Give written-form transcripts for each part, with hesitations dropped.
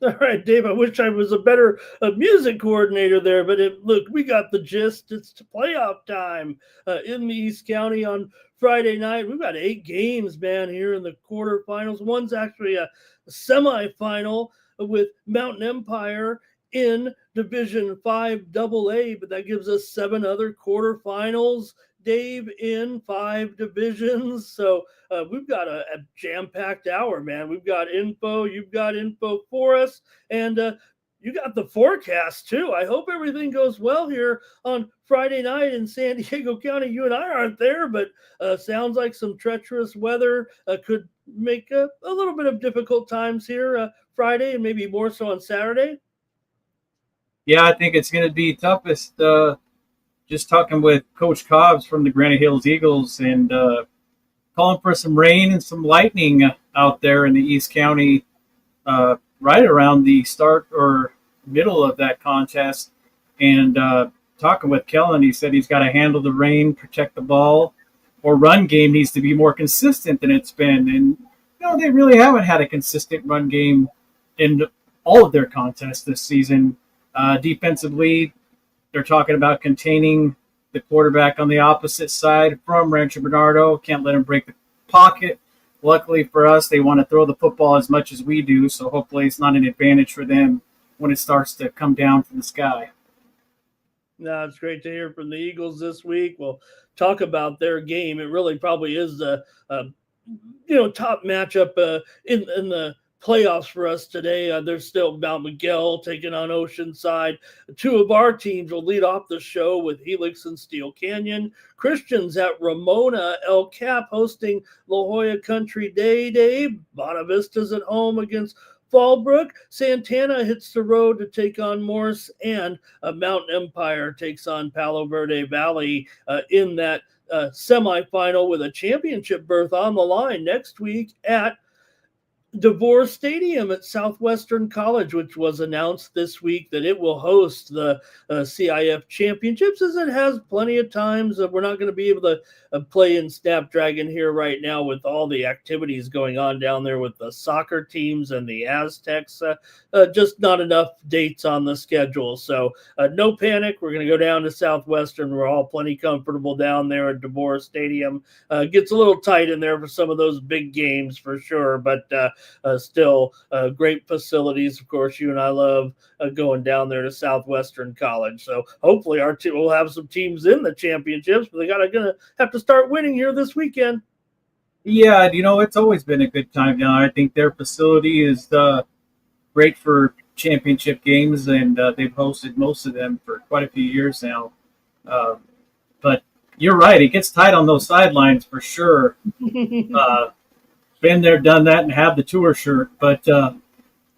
All right, Dave. I wish I was a better music coordinator there, but look, we got the gist. It's playoff time in the East County on Friday night. We've got 8 games, man, here in the quarterfinals. One's actually a semifinal with Mountain Empire in Division 5 AA, but that gives us 7 other quarterfinals, Dave, in 5 divisions. So we've got a jam-packed hour, man. We've got info. You've got info for us, and you got the forecast too. I hope everything goes well here on Friday night in San Diego County. You and I aren't there, but sounds like some treacherous weather could make a little bit of difficult times here Friday and maybe more so on Saturday. Yeah, I think it's going to be toughest. Just talking with Coach Cobbs from the Granite Hills Eagles and calling for some rain and some lightning out there in the East County right around the start or middle of that contest. And talking with Kellen, he said he's got to handle the rain, protect the ball, or run game needs to be more consistent than it's been. And, they really haven't had a consistent run game in all of their contests this season. Defensively, they're talking about containing the quarterback on the opposite side from Rancho Bernardo. Can't let him break the pocket. Luckily for us, they want to throw the football as much as we do, so hopefully it's not an advantage for them when it starts to come down from the sky. No, it's great to hear from the Eagles this week. We'll talk about their game. It really probably is the top matchup in the playoffs for us today. There's still Mount Miguel taking on Oceanside. 2 of our teams will lead off the show with Helix and Steel Canyon. Christians at Ramona El Cap hosting La Jolla Country Day. Dave, Bonavista's at home against Fallbrook. Santana hits the road to take on Morse, and Mountain Empire takes on Palo Verde Valley in that semifinal with a championship berth on the line next week at DeVore Stadium at Southwestern College, which was announced this week that it will host the CIF championships, as it has plenty of times. We're not going to be able to play in Snapdragon here right now with all the activities going on down there with the soccer teams and the Aztecs. Just not enough dates on the schedule. So no panic. We're going to go down to Southwestern. We're all plenty comfortable down there at DeVore Stadium. Gets a little tight in there for some of those big games for sure, but still great facilities. Of course, you and I love going down there to Southwestern College. So hopefully our team will have some teams in the championships, but they're going to have to start winning here this weekend. Yeah, it's always been a good time down. I think their facility is great for championship games, and they've hosted most of them for quite a few years now. But you're right, it gets tight on those sidelines for sure. Been there, done that, and have the tour shirt. But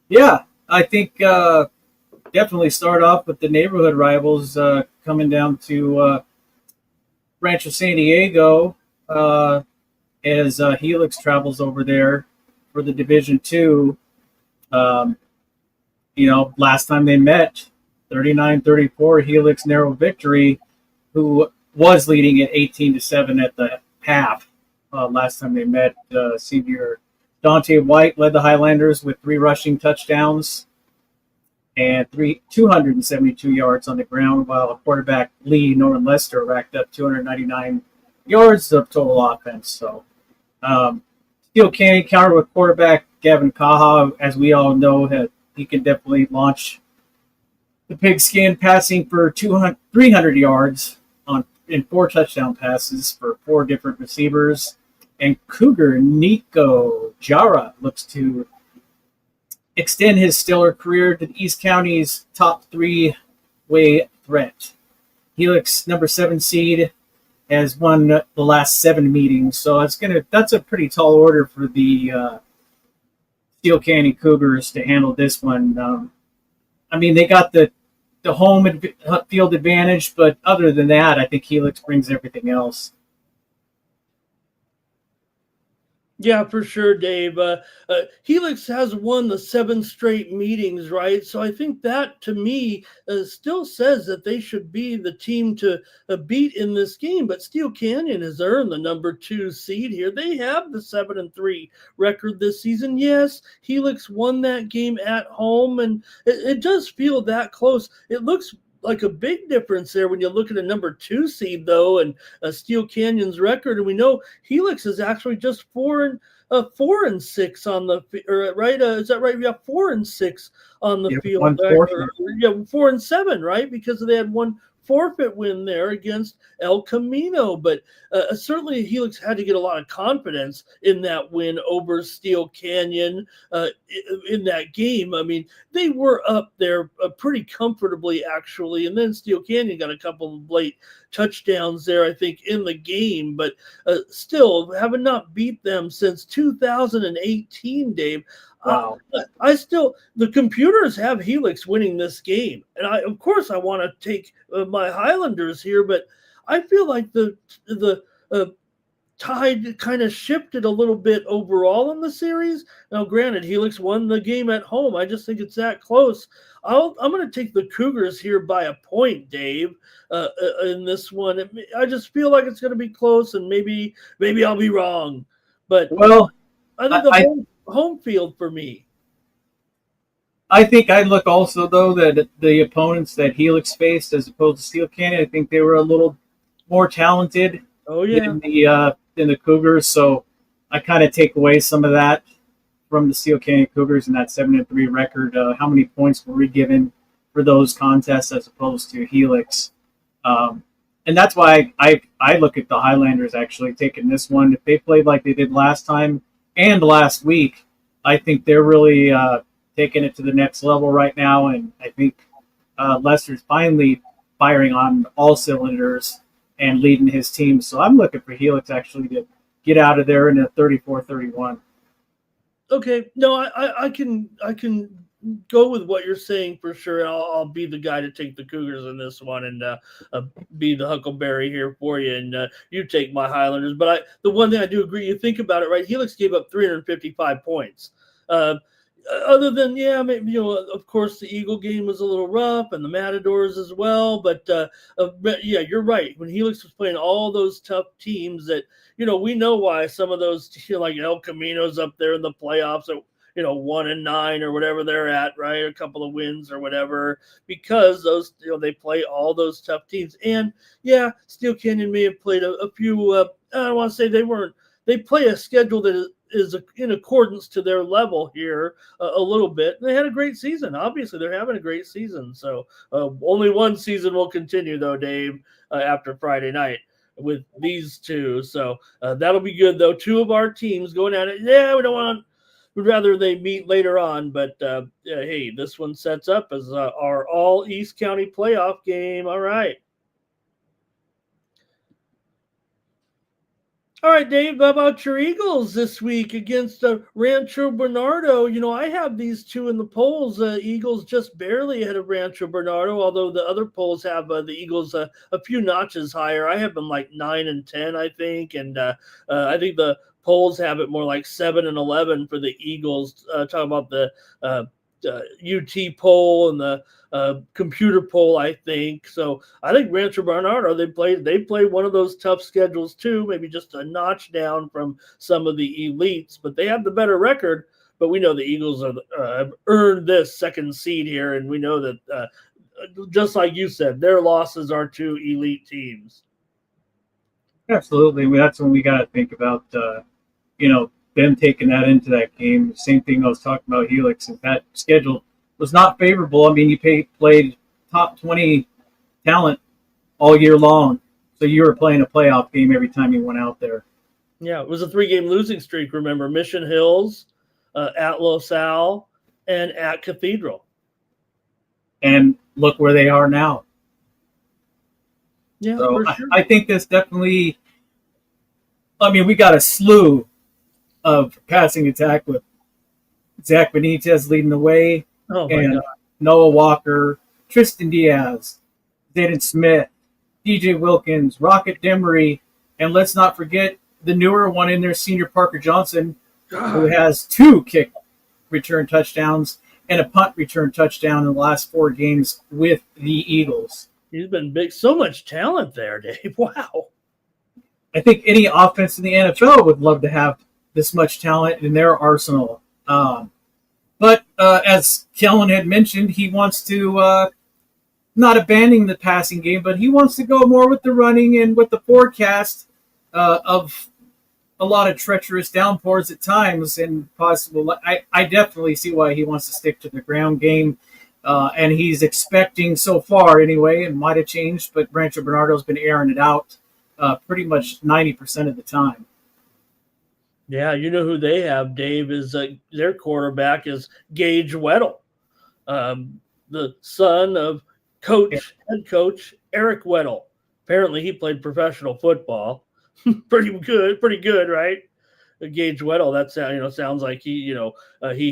yeah, I think definitely start off with the neighborhood rivals coming down to Rancho San Diego as Helix travels over there for the Division 2. Last time they met, 39-34, Helix narrow victory, who was leading at 18-7 at the half. Last time they met, senior Dante White led the Highlanders with 3 rushing touchdowns and 272 yards on the ground, while quarterback Lee Norman Lester racked up 299 yards of total offense. So Steel Canyon countered with quarterback Gavin Caja. As we all know, he can definitely launch the pigskin, passing for 300 yards in 4 touchdown passes for 4 different receivers. And Cougar Nico Jara looks to extend his stellar career to the East County's top 3-way threat. Helix, number 7 seed, has won the last 7 meetings, so that's a pretty tall order for the Steel Canyon Cougars to handle this one. They got the home field advantage, but other than that, I think Helix brings everything else. Yeah, for sure, Dave. Helix has won the 7 straight meetings, right? So I think that to me still says that they should be the team to beat in this game. But Steel Canyon has earned the number 2 seed here. They have the 7-3 record this season. Yes, Helix won that game at home, and it does feel that close. It looks like a big difference there when you look at a number 2 seed though, and Steel Canyon's record, and we know Helix is actually just 4-6 on the or right. Is that right? Yeah, 4-6 on the Yeah, field. one Right? forfeit. Yeah, 4-7, right? Because they had one forfeit win there against El Camino. But certainly Helix had to get a lot of confidence in that win over Steel Canyon in that game. I mean, they were up there pretty comfortably, actually. And then Steel Canyon got a couple of late touchdowns there, I think, in the game. But still, having not beat them since 2018, Dave. Wow. I still, the computers have Helix winning this game, and of course I want to take my Highlanders here, but I feel like the tide kind of shifted a little bit overall in the series. Now, granted, Helix won the game at home. I just think it's that close. I'm going to take the Cougars here by a point, Dave, in this one. I just feel like it's going to be close, and maybe I'll be wrong, but Well, I think I, the I home field for me. I think I look also though that the opponents that Helix faced, as opposed to Steel Canyon, I think they were a little more talented Oh yeah. than the Cougars. So I kind of take away some of that from the Steel Canyon Cougars and that 7-3 record. How many points were we given for those contests as opposed to Helix? Um, and that's why I look at the Highlanders actually taking this one. If they played like they did last time and last week, I think they're really taking it to the next level right now. And I think Lester's finally firing on all cylinders and leading his team. So I'm looking for Helix actually to get out of there in a 34-31. Okay. No, I can go with what you're saying for sure. I'll be the guy to take the Cougars in this one and be the Huckleberry here for you, and you take my Highlanders. But the one thing I do agree, you think about it, right? Helix gave up 355 points. Uh, Other than yeah, maybe of course the Eagle game was a little rough, and the Matadors as well. But yeah, you're right. When Helix was playing all those tough teams, that we know why some of those like El Camino's up there in the playoffs at 1-9 or whatever they're at, right? A couple of wins or whatever, because those they play all those tough teams. And yeah, Steel Canyon may have played a few. I don't want to say they weren't. They play a schedule that is in accordance to their level here a little bit. They had a great season. Obviously, they're having a great season. So only one season will continue, though, Dave, after Friday night with these two. So that'll be good, though. Two of our teams going at it. Yeah, we don't want. We'd rather they meet later on, but hey, this one sets up as our all East County playoff game. All right. All right, Dave, how about your Eagles this week against Rancho Bernardo? I have these two in the polls. Eagles just barely ahead of Rancho Bernardo, although the other polls have the Eagles a few notches higher. I have them like 9 and 10, I think, and I think the polls have it more like 7 and 11 for the Eagles. Talking about the UT poll and the computer poll, I think. So I think Rancho Bernardo they play one of those tough schedules too, maybe just a notch down from some of the elites, but they have the better record. But we know the Eagles have earned this second seed here, and we know that just like you said, their losses are to elite teams. Absolutely. That's when we got to think about, them taking that into that game. Same thing I was talking about Helix. If that schedule was not favorable, I mean, you played top 20 talent all year long. So you were playing a playoff game every time you went out there. Yeah, it was a 3-game losing streak, remember? Mission Hills, at Los Al, and at Cathedral. And look where they are now. Yeah, So for sure. I think this definitely, I mean, we got a slew of passing attack with Zach Benitez leading the way, Oh, my and God. Noah Walker, Tristan Diaz, Zayden Smith, DJ Wilkins, Rocket Demery, and let's not forget the newer one in there, Senior Parker Johnson, who God, has 2 kick return touchdowns and a punt return touchdown in the last 4 games with the Eagles. he's been big. So much talent there, Dave. Wow. I think any offense in the NFL would love to have this much talent in their arsenal. But as Kellen had mentioned, he wants to not abandon the passing game, but he wants to go more with the running and with the forecast of a lot of treacherous downpours at times and possible. I definitely see why he wants to stick to the ground game. And he's expecting so far anyway, it might have changed, but Rancho Bernardo's been airing it out pretty much 90% of the time. Yeah, you know who they have, Dave, is their quarterback is Gage Weddle, the son of head coach Eric Weddle. Apparently, he played professional football. Pretty good, right? Gage Weddle, sounds like he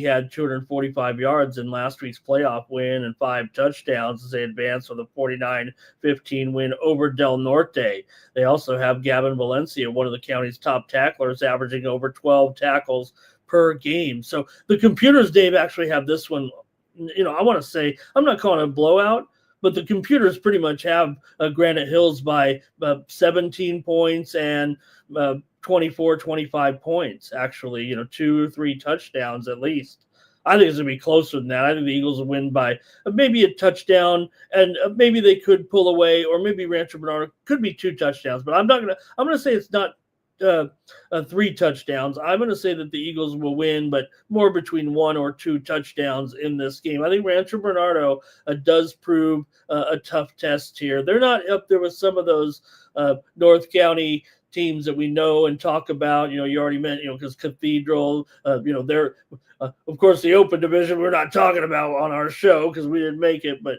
had 245 yards in last week's playoff win and 5 touchdowns as they advanced with a 49-15 win over Del Norte. They also have Gavin Valencia, one of the county's top tacklers, averaging over 12 tackles per game. So the computers, Dave, actually have this one. I want to say, I'm not calling it a blowout, but the computers pretty much have Granite Hills by 17 points and 24, 25 points, actually, 2 or 3 touchdowns at least. I think it's going to be closer than that. I think the Eagles will win by maybe a touchdown, and maybe they could pull away, or maybe Rancho Bernardo could be 2 touchdowns. But I'm going to say it's not 3 touchdowns. I'm going to say that the Eagles will win, but more between 1 or 2 touchdowns in this game. I think Rancho Bernardo does prove a tough test here. They're not up there with some of those North County teams that we know and talk about. You already mentioned, because Cathedral, they're of course the open division we're not talking about on our show because we didn't make it, but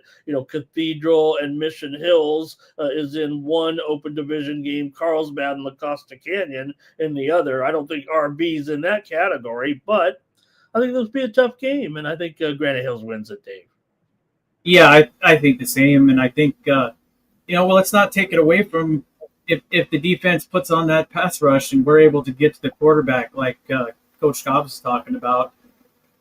Cathedral and Mission Hills is in one open division game, Carlsbad and La Costa Canyon in the other. I don't think RB's in that category, but I think this will be a tough game, and I think Granite Hills wins it, Dave. Yeah, I think the same, and I think let's not take it away from if the defense puts on that pass rush and we're able to get to the quarterback like Coach Cobbs is talking about,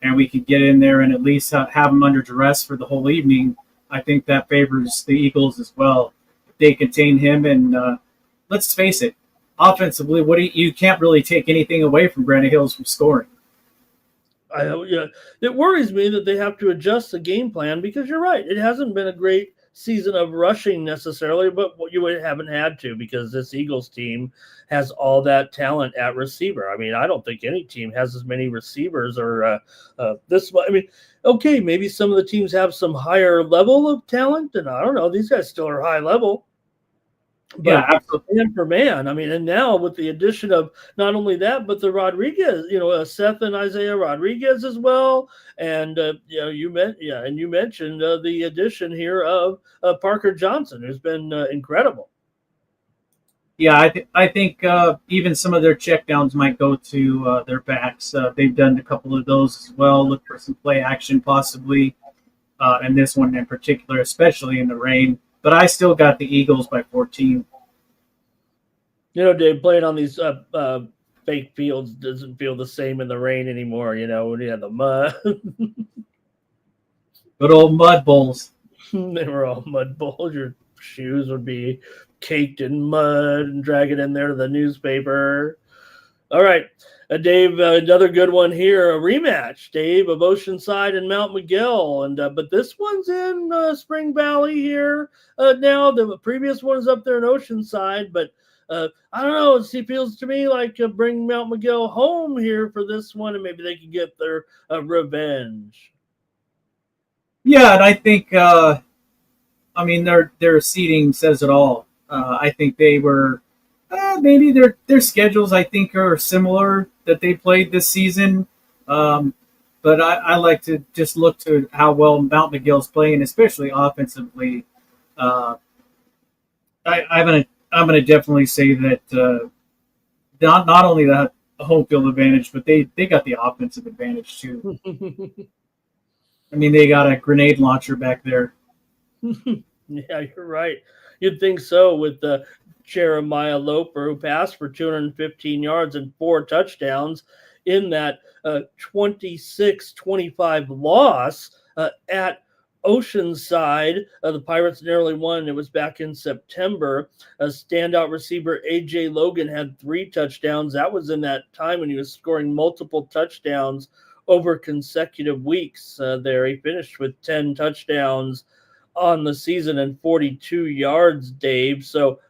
and we could get in there and at least have them under duress for the whole evening, I think that favors the Eagles as well. If they contain him, and let's face it, offensively, you can't really take anything away from Granite Hills from scoring. It worries me that they have to adjust the game plan because you're right. It hasn't been a great season of rushing necessarily, but you haven't had to because this Eagles team has all that talent at receiver. I mean, I don't think any team has as many receivers or this. I mean, okay, maybe some of the teams have some higher level of talent, and I don't know. These guys still are high level. But yeah, absolutely. Man for man, I mean, and now with the addition of not only that, but the Rodriguez, Seth and Isaiah Rodriguez as well, and you mentioned the addition here of Parker Johnson, who's been incredible. Yeah, I think even some of their checkdowns might go to their backs. They've done a couple of those as well. Look for some play action possibly, and this one in particular, especially in the rain. But I still got the Eagles by 14. Dave, playing on these fake fields doesn't feel the same in the rain anymore. When you had the mud. Good old mud bowls. They were all mud bowls. Your shoes would be caked in mud and drag it in there to the newspaper. All right, Dave, another good one here, a rematch, Dave, of Oceanside and Mount Miguel, and but this one's in Spring Valley here now. The previous one is up there in Oceanside, but I don't know. It feels to me like bring Mount Miguel home here for this one, and maybe they can get their revenge. Yeah, and I think their seating says it all. I think they were maybe their schedules I think are similar that they played this season. But I like to just look to how well Mount Miguel's playing, especially offensively. I'm gonna definitely say that not only the home field advantage, but they got the offensive advantage too. I mean, they got a grenade launcher back there. Yeah, you're right. You'd think so with Jeremiah Loper, who passed for 215 yards and 4 touchdowns in that 26-25 loss at Oceanside. The Pirates narrowly won. It was back in September. A standout receiver, A.J. Logan, had 3 touchdowns. That was in that time when he was scoring multiple touchdowns over consecutive weeks there. He finished with 10 touchdowns on the season and 42 yards, Dave. So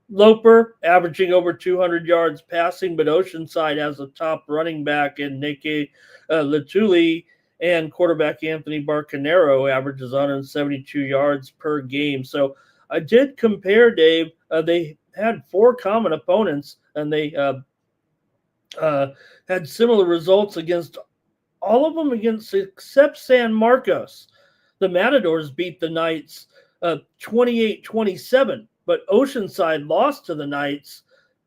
Loper averaging over 200 yards passing, but Oceanside has a top running back in Nike Latuli, and quarterback Anthony Barcanero averages 172 yards per game. So I did compare, Dave. They had 4 common opponents, and they had similar results against all of them except San Marcos. The Matadors beat the Knights 28-27, but Oceanside lost to the Knights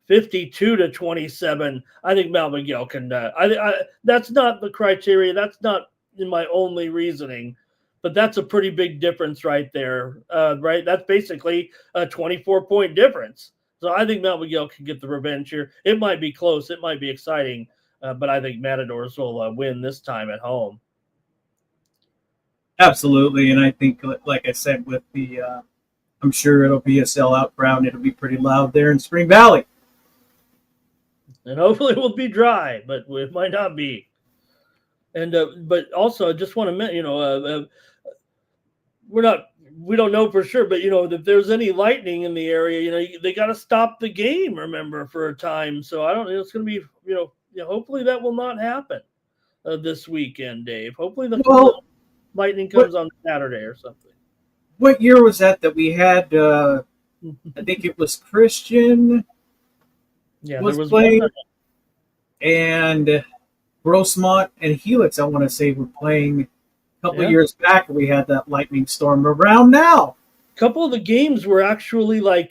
52-27. I think Mount Miguel can. That's not the criteria. That's not in my only reasoning, but that's a pretty big difference right there. Right, that's basically a 24-point difference. So I think Mount Miguel can get the revenge here. It might be close. It might be exciting, but I think Matadors will win this time at home. Absolutely, and I think, like I said, with the, I'm sure it'll be a sellout crowd. It'll be pretty loud there in Spring Valley, and hopefully it will be dry, but it might not be. And but also, I just want to mention, we don't know for sure, but if there's any lightning in the area, they got to stop the game. Remember, for a time. So I don't know. It's going to be, hopefully that will not happen this weekend, Dave. Hopefully the lightning comes on Saturday or something. What year was that we had? I think it was Christian. Yeah, was there was playing, one. And Grossmont and Helix, I want to say, were playing a couple of years back. We had that lightning storm around now. A couple of the games were actually I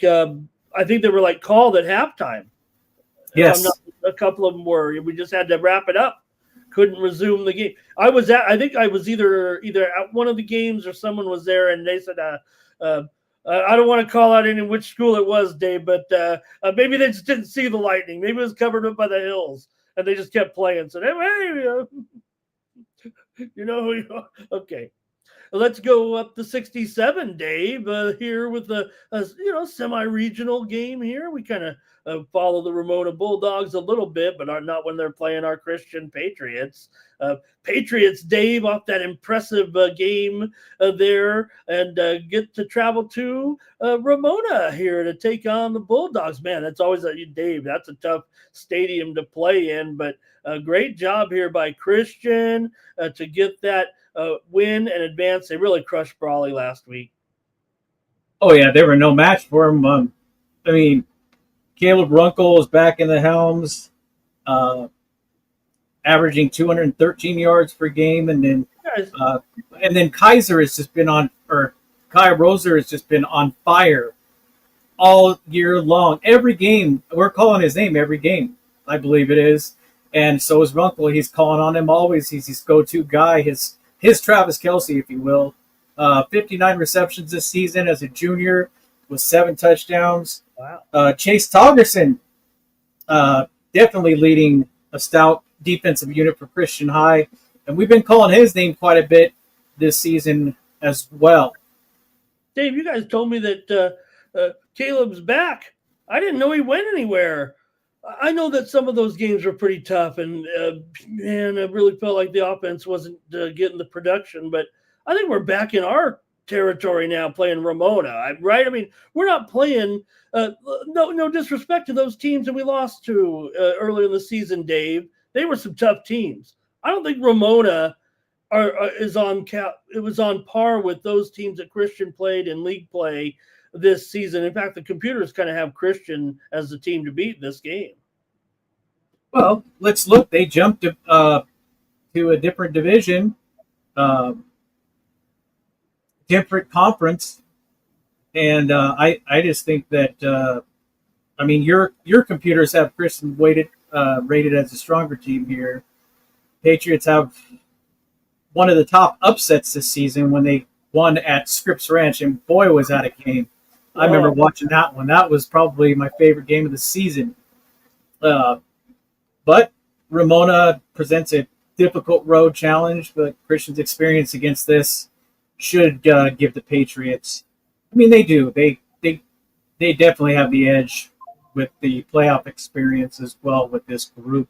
think they were called at halftime. Yes. A couple of them were. We just had to wrap it up. Couldn't resume the game. I think I was either at one of the games or someone was there, and they said, I don't want to call out which school it was, Dave, but maybe they just didn't see the lightning. Maybe it was covered up by the hills, and they just kept playing. So, hey, you know who you are. Okay. Let's go up to 67, Dave, here with a semi-regional game here. We kind of follow the Ramona Bulldogs a little bit, but not when they're playing our Christian Patriots. Patriots, Dave, off that impressive game there, and get to travel to Ramona here to take on the Bulldogs. Man, that's always Dave, that's a tough stadium to play in, but a great job here by Christian to get that win and advance. They really crushed Brawley last week. Oh, yeah, they were no match for him. I mean, Caleb Runkle is back in the helms, averaging 213 yards per game, and then Kaiser has just been Kai Roser has just been on fire all year long. Every game, we're calling his name every game, I believe it is, and so is Runkle. He's calling on him always. He's his go-to guy, his Travis Kelce, if you will. 59 receptions this season as a junior with 7 touchdowns. Wow. Chase Toggerson definitely leading a stout defensive unit for Christian High. And we've been calling his name quite a bit this season as well. Dave, you guys told me that Caleb's back. I didn't know he went anywhere. I know that some of those games were pretty tough, and man, I really felt like the offense wasn't getting the production. But I think we're back in our territory now, playing Ramona, right? I mean, we're not playing. No disrespect to those teams that we lost to earlier in the season, Dave. They were some tough teams. I don't think Ramona is on cap. It was on par with those teams that Christian played in league play this season. In fact, the computers kind of have Christian as the team to beat this game. Well, let's look. They jumped to a different division, different conference, and I just think that I mean your computers have Christian rated as a stronger team here. Patriots have one of the top upsets this season when they won at Scripps Ranch, and boy was that a game. I remember Oh, watching that one. That was probably my favorite game of the season. Uh, but Ramona presents a difficult road challenge, but Christian's experience against this should give the Patriots. I mean, they do. They definitely have the edge with the playoff experience as well with this group.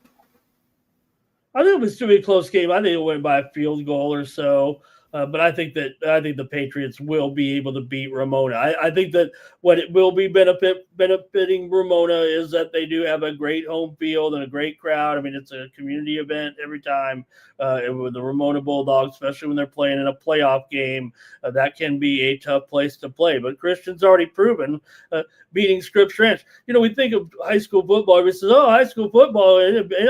I think it was to be a close game. I think it went by a field goal or so. But I think the Patriots will be able to beat Ramona. I think that what it will be benefiting Ramona is that they do have a great home field and a great crowd. I mean, it's a community event every time with the Ramona Bulldogs, especially when they're playing in a playoff game. That can be a tough place to play. But Christian's already proven beating Scripps Ranch. You know, we think of high school football. Everybody says, "Oh, high school football,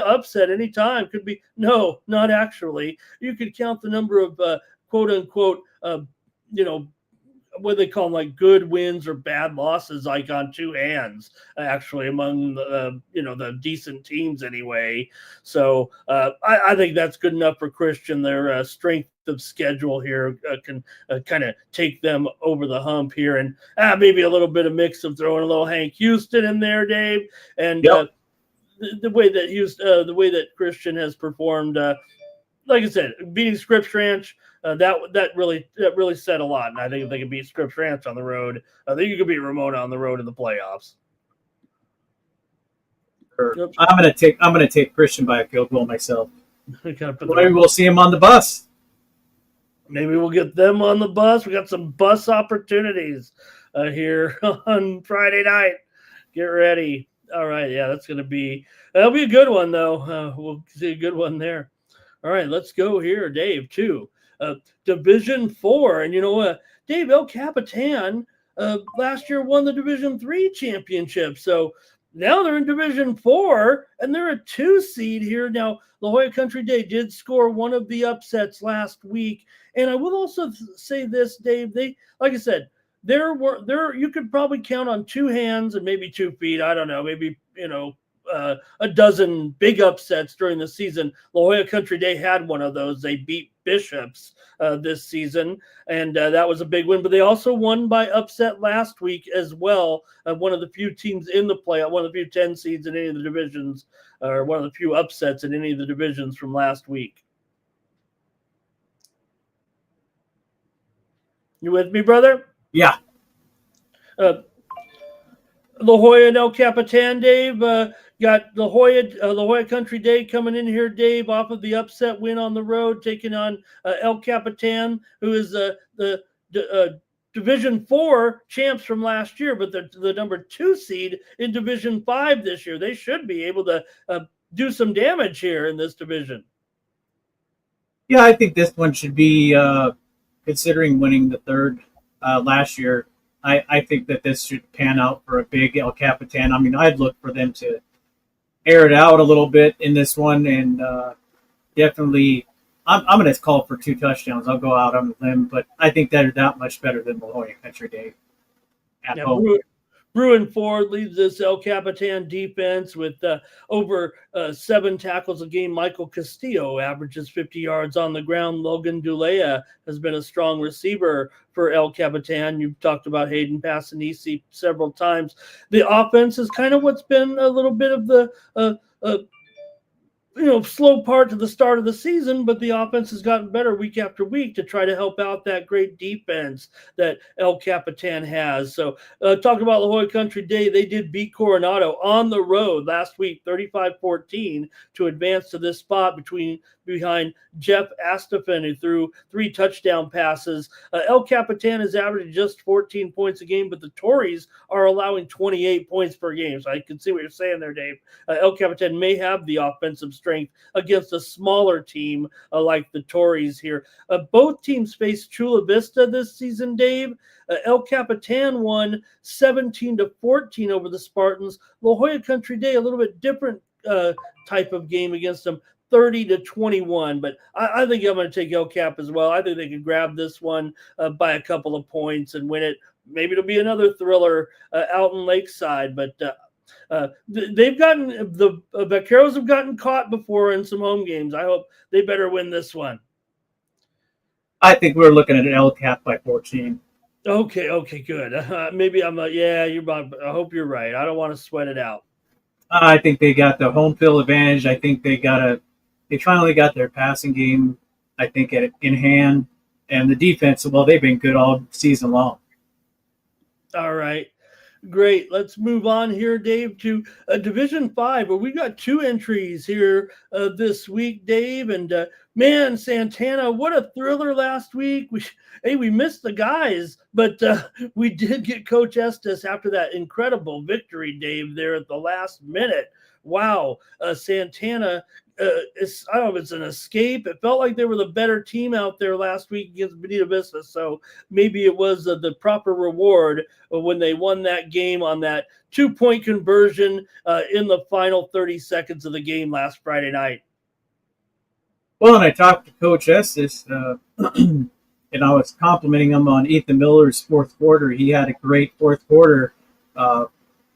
upset any time could be." No, not actually. You could count the number of quote unquote, you know, what they call them, like good wins or bad losses, like on two hands, actually, among the the decent teams anyway. So I think that's good enough for Christian. Their strength of schedule here can kind of take them over the hump here, and maybe a little bit of mix of throwing a little Hank Houston in there, Dave, and Yep. the way that the way that Christian has performed. Like I said, beating Scripps Ranch, that really said a lot. And I think if they can beat Scripps Ranch on the road, I think you could beat Ramona on the road in the playoffs. Yep. I'm gonna take Christian by a field goal myself. Kind of Maybe we'll see him on the bus. Maybe we'll get them on the bus. We got some bus opportunities here on Friday night. Get ready. All right, yeah, that'll be a good one though. We'll see a good one there. All right, let's go here, Dave, too. Division 4. And you know what? Dave, El Capitan last year won the Division 3 championship. So now they're in Division 4, and they're a 2 seed here. Now, La Jolla Country Day did score one of the upsets last week. And I will also say this, Dave. They, like I said, there you could probably count on two hands and maybe 2 feet. I don't know, maybe, a dozen big upsets during the season. La Jolla Country Day had one of those. They beat Bishops this season, and that was a big win. But they also won by upset last week as well. One of the few teams in the playoff, one of the few 10 seeds in any of the divisions, or one of the few upsets in any of the divisions from last week. You with me, brother? Yeah. La Jolla and El Capitan, Dave. Got La Jolla Country Day coming in here, Dave, off of the upset win on the road, taking on El Capitan, who is the Division 4 champs from last year, but they're the number 2 seed in Division 5 this year. They should be able to do some damage here in this division. Yeah, I think this one should be considering winning the third last year. I think that this should pan out for a big El Capitan. I mean, I'd look for them to air it out a little bit in this one, and definitely, I'm going to call for 2 touchdowns. I'll go out on a limb, but I think they're that much better than La Jolla Country Day at home. Bruin Ford leads this El Capitan defense with over 7 tackles a game. Michael Castillo averages 50 yards on the ground. Logan Dulea has been a strong receiver for El Capitan. You've talked about Hayden Passanisi several times. The offense is kind of what's been a little bit of the slow part to the start of the season, but the offense has gotten better week after week to try to help out that great defense that El Capitan has. So talking about La Jolla Country Day, they did beat Coronado on the road last week, 35-14, to advance to this spot behind Jeff Astafan, who threw 3 touchdown passes. El Capitan is averaging just 14 points a game, but the Tories are allowing 28 points per game. So I can see what you're saying there, Dave. El Capitan may have the offensive strength against a smaller team like the Tories here. Both teams faced Chula Vista this season, Dave. El Capitan won 17-14 over the Spartans. La Jolla Country Day, a little bit different type of game against them, 30-21. But I think I'm going to take El Cap as well. I think they can grab this one by a couple of points and win it. Maybe it'll be another thriller out in Lakeside, but they've gotten the Vaqueros have gotten caught before in some home games. I hope they better win this one. I think we're looking at an El Cap by 14. Okay, good. Maybe I'm yeah, you're about, I hope you're right. I don't want to sweat it out. I think they got the home field advantage. I think they finally got their passing game, I think, in hand. And the defense, well, they've been good all season long. All right. Great. Let's move on here, Dave, to Division Five, where we got two entries here this week, Dave. And man, Santana, what a thriller last week. Hey, we missed the guys, but we did get Coach Estes after that incredible victory, Dave, there at the last minute. Wow, Santana. I don't know if it's an escape. It felt like they were the better team out there last week against Bonita Vista. So maybe it was the proper reward when they won that game on that 2-point conversion in the final 30 seconds of the game last Friday night. Well, and I talked to Coach Estes, and I was complimenting him on Ethan Miller's fourth quarter. He had a great fourth quarter, uh,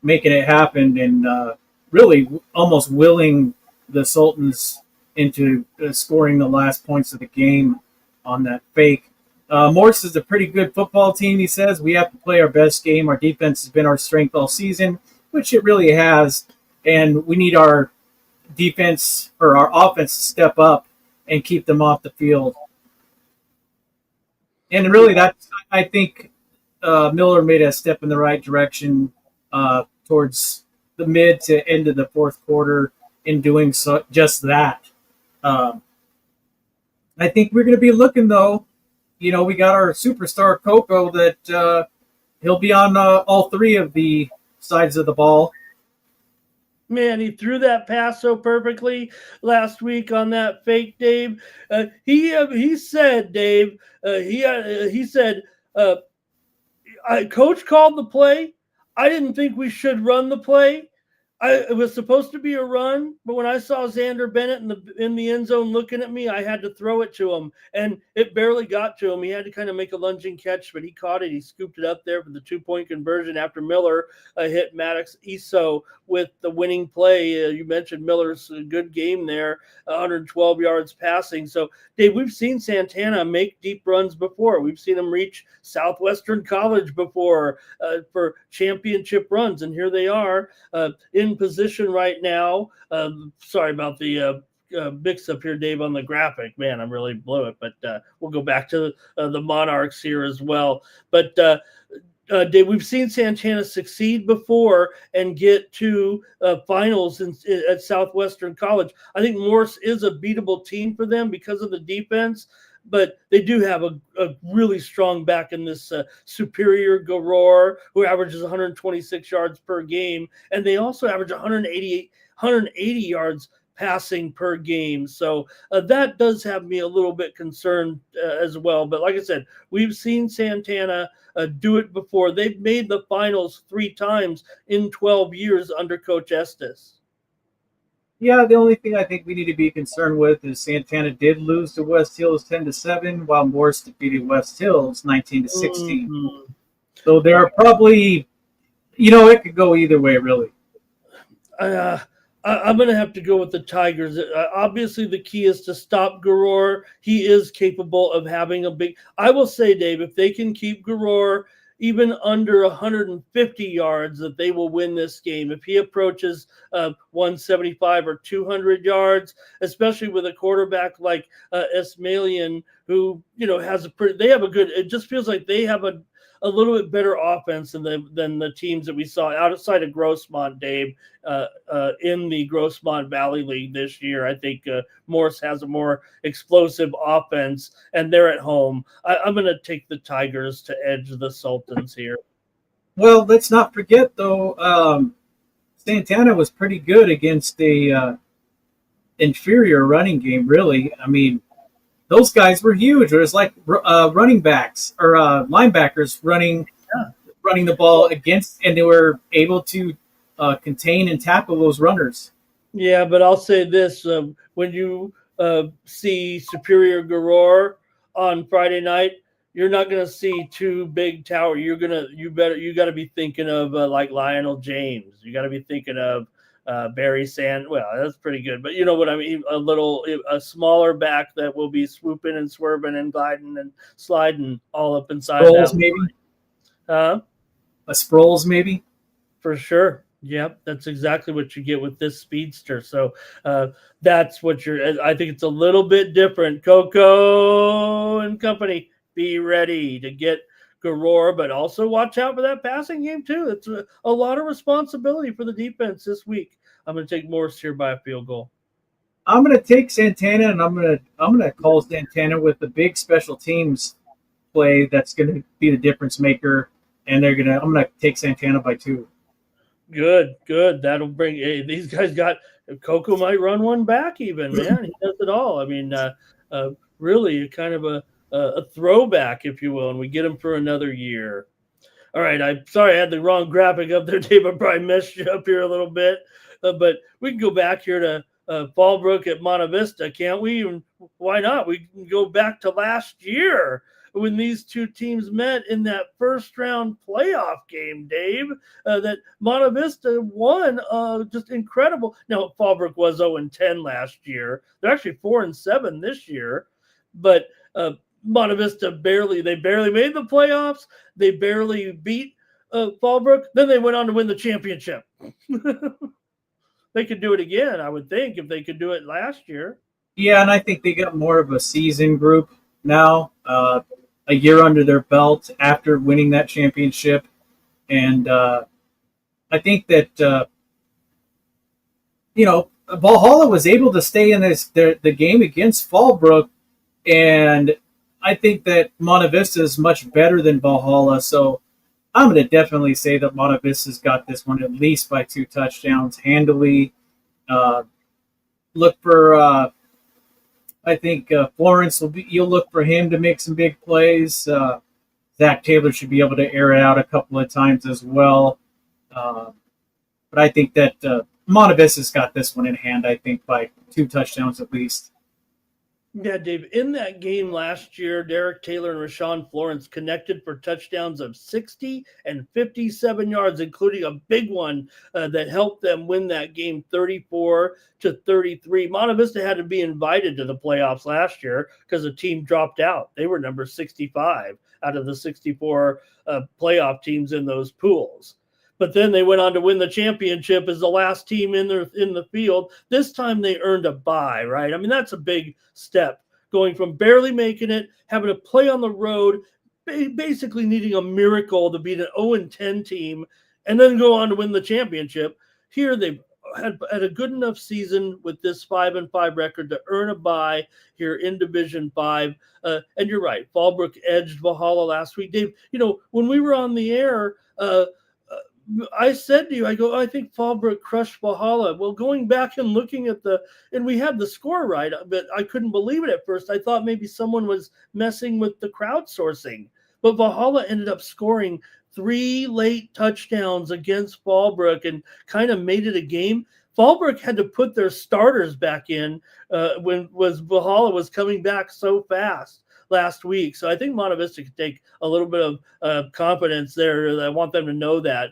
making it happen and really almost willing the Sultans into scoring the last points of the game on that fake. Morse is a pretty good football team, he says. We have to play our best game. Our defense has been our strength all season, which it really has. And we need our defense or our offense to step up and keep them off the field. And really, that's I think Miller made a step in the right direction towards the mid to end of the fourth quarter in doing so just that. Um, I think we're going to be looking though. You know, we got our superstar Coco that he'll be on all three of the sides of the ball. Man, he threw that pass so perfectly last week on that fake, Dave. He said, Dave, he said, uh, Coach called the play. I didn't think we should run the play. It was supposed to be a run, but when I saw Xander Bennett in the end zone looking at me, I had to throw it to him, and it barely got to him. He had to kind of make a lunging catch, but he caught it. He scooped it up there for the 2-point conversion after Miller hit Maddox Eso with the winning play. You mentioned Miller's good game there, 112 yards passing. So, Dave, we've seen Santana make deep runs before. We've seen him reach Southwestern College before for championship runs, and here they are in position right now. Sorry about the mix up here, Dave, on the graphic. Man, I really blew it, but we'll go back to the Monarchs here as well. But Dave, we've seen Santana succeed before and get to finals at Southwestern College. I think Morse is a beatable team for them because of the defense, but they do have a really strong back in this Superior Garor, who averages 126 yards per game, and they also average 180 yards passing per game. So that does have me a little bit concerned as well. But like I said, we've seen Santana do it before. They've made the finals 3 times in 12 years under Coach Estes. Yeah, the only thing I think we need to be concerned with is Santana did lose to West Hills 10-7, while Morse defeated West Hills 19-16. Mm-hmm. So there are probably, you know, it could go either way, really. Uh, I'm going to have to go with the Tigers. Obviously, the key is to stop Garor. He is capable of having a big. I will say, Dave, if they can keep Garor even under 150 yards, that they will win this game. If he approaches 175 or 200 yards, especially with a quarterback like Esmalian, who has a pretty. They have a good. It just feels like they have a little bit better offense than the teams that we saw outside of Grossmont, Dave, in the Grossmont Valley League this year. I think Morse has a more explosive offense, and they're at home. I'm going to take the Tigers to edge the Sultans here. Well, let's not forget, though, Santana was pretty good against a inferior running game, really. I mean, those guys were huge. It was like running backs or linebackers running the ball against, and they were able to contain and tackle those runners. Yeah, but I'll say this: when you see Superior Garor on Friday night, you're not going to see two big tower. You got to be thinking of like Lionel James. You got to be thinking of Barry Sand. Well, that's pretty good, but you know what I mean. A smaller back that will be swooping and swerving and gliding and sliding all up inside Rolls, that maybe. line. Uh, A Sproles maybe. for sure. Yep, that's exactly what you get with this speedster. So uh, that's what you're. I think it's a little bit different. Coco and company, be ready to get Garor, but also watch out for that passing game too. It's a lot of responsibility for the defense this week. I'm going to take Morris here by a field goal. I'm going to take Santana, and I'm going to call Santana with the big special teams play that's going to be the difference maker. And I'm going to take Santana by 2. Good, good. That'll bring. Hey, these guys got. Coco might run one back. Even man, he does it all. I mean, really, kind of a throwback, if you will, and we get him for another year. All right, I'm sorry I had the wrong graphic up there, Dave. I probably messed you up here a little bit, but we can go back here to Fallbrook at Monte Vista, can't we? And why not? We can go back to last year when these two teams met in that first round playoff game, Dave. That Monte Vista won, just incredible. Now Fallbrook was 0-10 last year. They're actually 4-7 this year, but Monte Vista barely made the playoffs. They barely beat Fallbrook. Then they went on to win the championship. They could do it again, I would think, if they could do it last year. Yeah, and I think they got more of a seasoned group now, a year under their belt after winning that championship. And I think that, Valhalla was able to stay in the game against Fallbrook. And I think that Monte Vista is much better than Valhalla. So I'm going to definitely say that Monte Vista's got this one at least by 2 touchdowns handily. Look for, I think Florence you'll look for him to make some big plays. Zach Taylor should be able to air it out a couple of times as well. But I think that Monte Vista's got this one in hand, I think, by 2 touchdowns at least. Yeah, Dave, in that game last year, Derek Taylor and Rashawn Florence connected for touchdowns of 60 and 57 yards, including a big one that helped them win that game 34-33. Monte Vista had to be invited to the playoffs last year because the team dropped out. They were number 65 out of the 64 playoff teams in those pools. But then they went on to win the championship as the last team in the field. This time they earned a bye, right? I mean, that's a big step, going from barely making it, having to play on the road, basically needing a miracle to beat an 0-10 team, and then go on to win the championship. Here they had a good enough season with this 5-5 record to earn a bye here in Division 5. And you're right, Fallbrook edged Valhalla last week. Dave, when we were on the air, I said to you, I think Fallbrook crushed Valhalla. Well, going back and looking at and we had the score right, but I couldn't believe it at first. I thought maybe someone was messing with the crowdsourcing. But Valhalla ended up scoring 3 late touchdowns against Fallbrook and kind of made it a game. Fallbrook had to put their starters back in when Valhalla was coming back so fast last week. So I think Monte Vista could take a little bit of confidence there. I want them to know that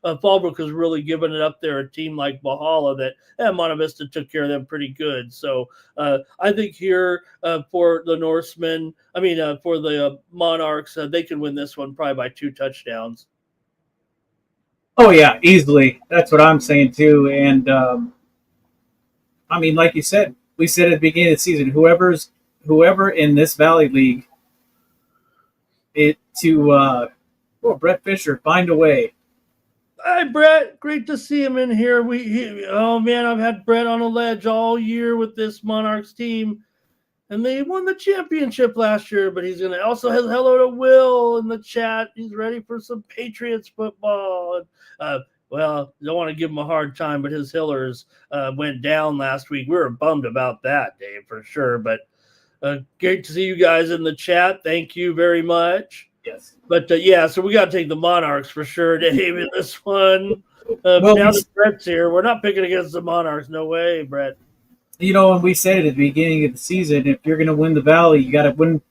Fallbrook has really given it up there, a team like Valhalla, that Monte Vista took care of them pretty good. So I think here for the Norsemen, for the Monarchs, they can win this one probably by 2 touchdowns. Oh, yeah, easily. That's what I'm saying, too. And, like you said, we said at the beginning of the season, whoever in this Valley League, Brett Fisher, find a way. Hi, Brett. Great to see him in here. I've had Brett on a ledge all year with this Monarchs team, and they won the championship last year. But he's gonna also have hello to Will in the chat. He's ready for some Patriots football. Well, don't want to give him a hard time, but his Hillers went down last week. We were bummed about that, Dave, for sure. But great to see you guys in the chat. Thank you very much. Yes. But so we got to take the Monarchs for sure, Dave, in this one. Now that Brett's here, we're not picking against the Monarchs. No way, Brett. And we said at the beginning of the season, if you're going to win the Valley, you got to win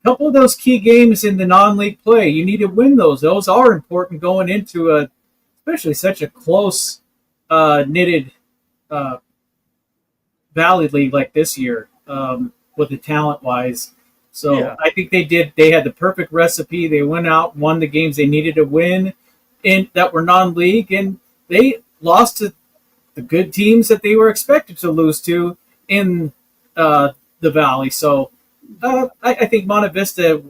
a couple of those key games in the non-league play. You need to win those. Those are important going into especially such a close knitted Valley League like this year with the talent-wise. So Yeah. I think they did. They had the perfect recipe. They went out, won the games they needed to win, in that were non-league, and they lost to the good teams that they were expected to lose to in the Valley. So I think Monte Vista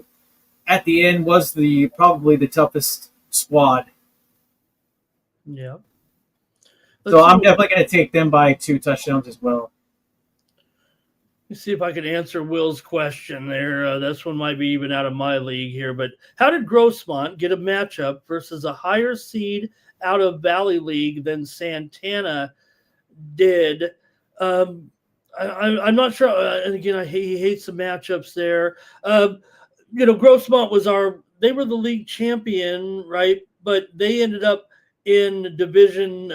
at the end was the probably the toughest squad. Yeah. So Let's see I'm what definitely going to take them by 2 touchdowns as well. Let's see if I can answer Will's question there. This one might be even out of my league here, but how did Grossmont get a matchup versus a higher seed out of Valley League than Santana did? Um, I'm not sure. And again, he hates the matchups there. Grossmont they were the league champion, right? But they ended up in Division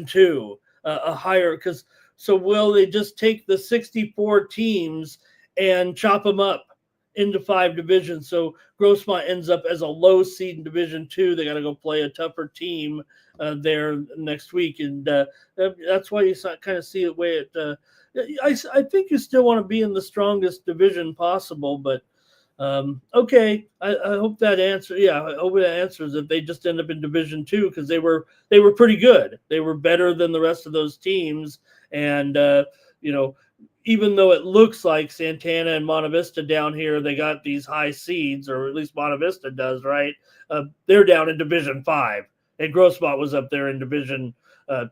Two, a higher because so will they just take the 64 teams and chop them up into 5 divisions? So Grossmont ends up as a low seed in Division Two. They got to go play a tougher team there next week, and that's why you kind of see it way it. I think you still want to be in the strongest division possible, but okay, I hope that answer. Yeah, I hope that answers if they just end up in Division Two because they were pretty good. They were better than the rest of those teams, and you know, even though it looks like Santana and Monte Vista down here, they got these high seeds, or at least Monte Vista does, right? They're down in Division Five, and Grossmont was up there in Division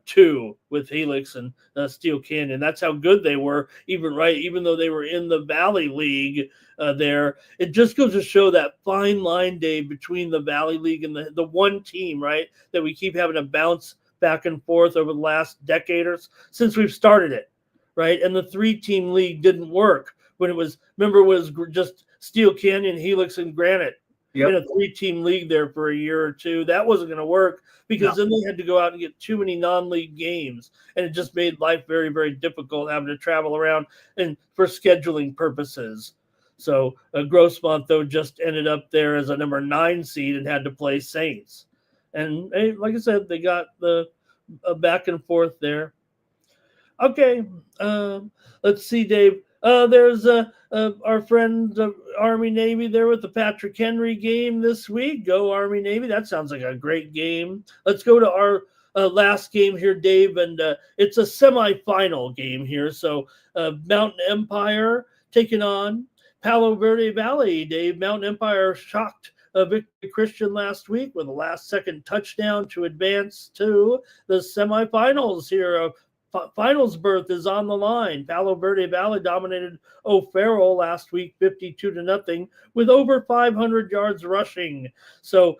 Two with Helix and Steel Canyon. That's how good they were, even though they were in the Valley League there. It just goes to show that fine line, Dave, between the Valley League and the one team, right? That we keep having to bounce back and forth over the last decade or since we've started it, right? And the 3-team league didn't work when it was just Steel Canyon, Helix, and Granite in Yep. a 3-team league there for a year or two. That wasn't going to work because then they had to go out and get too many non-league games, and it just made life very, very difficult having to travel around and for scheduling purposes. So Grossmont, though, just ended up there as a number 9 seed and had to play Saints. And like I said, they got the back and forth there. Okay, let's see, Dave. There's our friend Army Navy there with the Patrick Henry game this week. Go Army Navy! That sounds like a great game. Let's go to our last game here, Dave, and it's a semifinal game here. So Mountain Empire taking on Palo Verde Valley. Dave, Mountain Empire shocked Victory Christian last week with a last-second touchdown to advance to the semifinals here. Finals berth is on the line. Palo Verde Valley dominated O'Farrell last week, 52-0, with over 500 yards rushing. So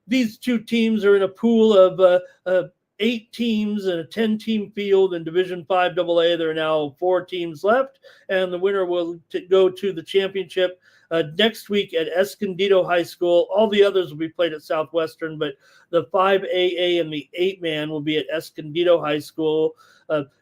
these two teams are in a pool of 8 teams in a 10-team field in Division 5 AA. There are now 4 teams left, and the winner will go to the championship next week at Escondido High School. All the others will be played at Southwestern, but the 5AA and the 8-man will be at Escondido High School.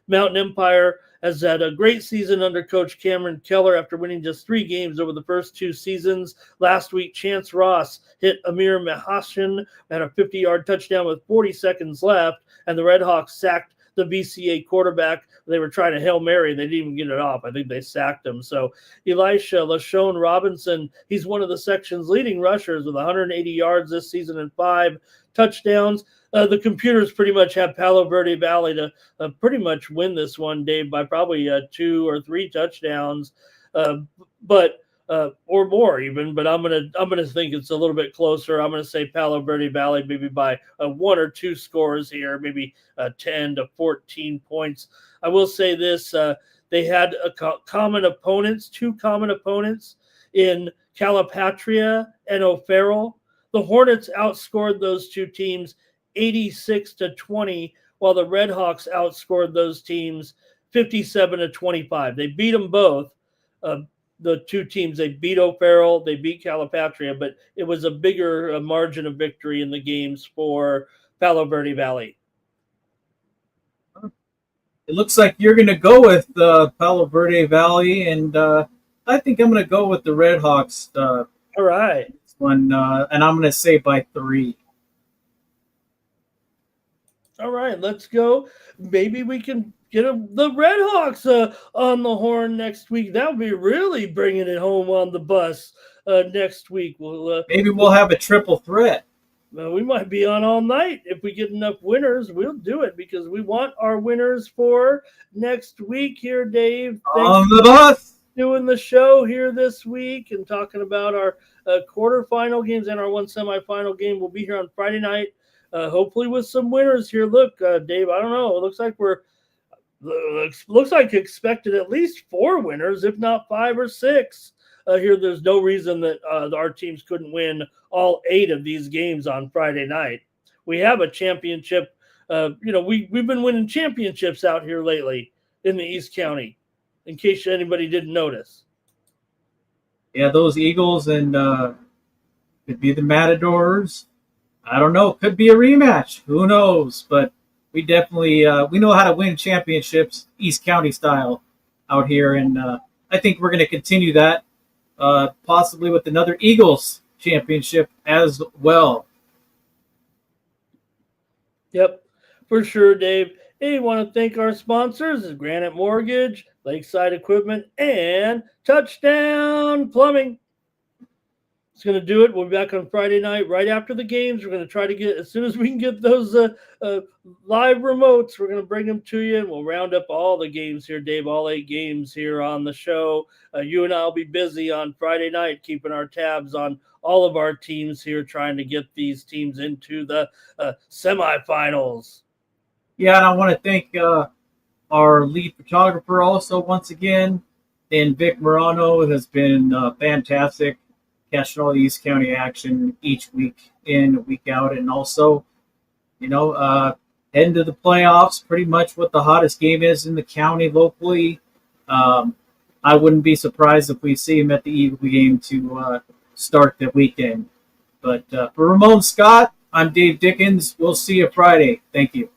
Mountain Empire has had a great season under Coach Cameron Keller after winning just 3 games over the first 2 seasons. Last week, Chance Ross hit Amir Mahashin at a 50-yard touchdown with 40 seconds left, and the Red Hawks sacked the VCA quarterback. They were trying to Hail Mary, and they didn't even get it off. I think they sacked him. So Elisha LaShawn Robinson, he's one of the section's leading rushers with 180 yards this season and 5 touchdowns. The computers pretty much have Palo Verde Valley to pretty much win this one, Dave, by probably 2 or 3 touchdowns, but or more even. But I'm gonna think it's a little bit closer. I'm gonna say Palo Verde Valley maybe by 1 or 2 scores here, maybe 10 to 14 points. I will say this: they had common opponents, 2 common opponents in Calipatria and O'Farrell. The Hornets outscored those 2 teams 86-20, while the Red Hawks outscored those teams 57-25. They beat them both. The 2 teams, they beat O'Farrell, they beat Calipatria, but it was a bigger margin of victory in the games for Palo Verde Valley. It looks like you're going to go with Palo Verde Valley, and I think I'm going to go with the Red Hawks. All right. One, and I'm going to say by 3. All right, let's go. Maybe we can get the Red Hawks on the horn next week. That would be really bringing it home on the bus next week. Maybe we'll have a triple threat. We might be on all night if we get enough winners. We'll do it because we want our winners for next week here, Dave. Thanks On the bus. for doing the show here this week and talking about our quarterfinal games and our one semifinal game. We'll be here on Friday night, hopefully with some winners here. Look, Dave, I don't know. It looks like looks like expected at least 4 winners, if not 5 or 6. Here, there's no reason that our teams couldn't win all 8 of these games on Friday night. We have a championship. We've been winning championships out here lately in the East County, in case anybody didn't notice. Yeah, those Eagles and could be the Matadors. I don't know. Could be a rematch. Who knows? But we definitely we know how to win championships East County style out here, and I think we're going to continue that. Possibly with another Eagles championship as well. Yep, for sure, Dave. Hey, I want to thank our sponsors, Granite Mortgage, Lakeside Equipment, and Touchdown Plumbing. It's going to do it. We'll be back on Friday night right after the games. We're going to try to get, as soon as we can get those live remotes, we're going to bring them to you, and we'll round up all the games here, Dave, all 8 games here on the show. You and I will be busy on Friday night keeping our tabs on all of our teams here, trying to get these teams into the semifinals. Yeah, and I want to thank our lead photographer also once again, and Vic Morano has been fantastic, catching all the East County action each week in, week out, and also, heading to the playoffs, pretty much what the hottest game is in the county locally. I wouldn't be surprised if we see him at the Eagle game to start the weekend. But for Ramon Scott, I'm Dave Dickens. We'll see you Friday. Thank you.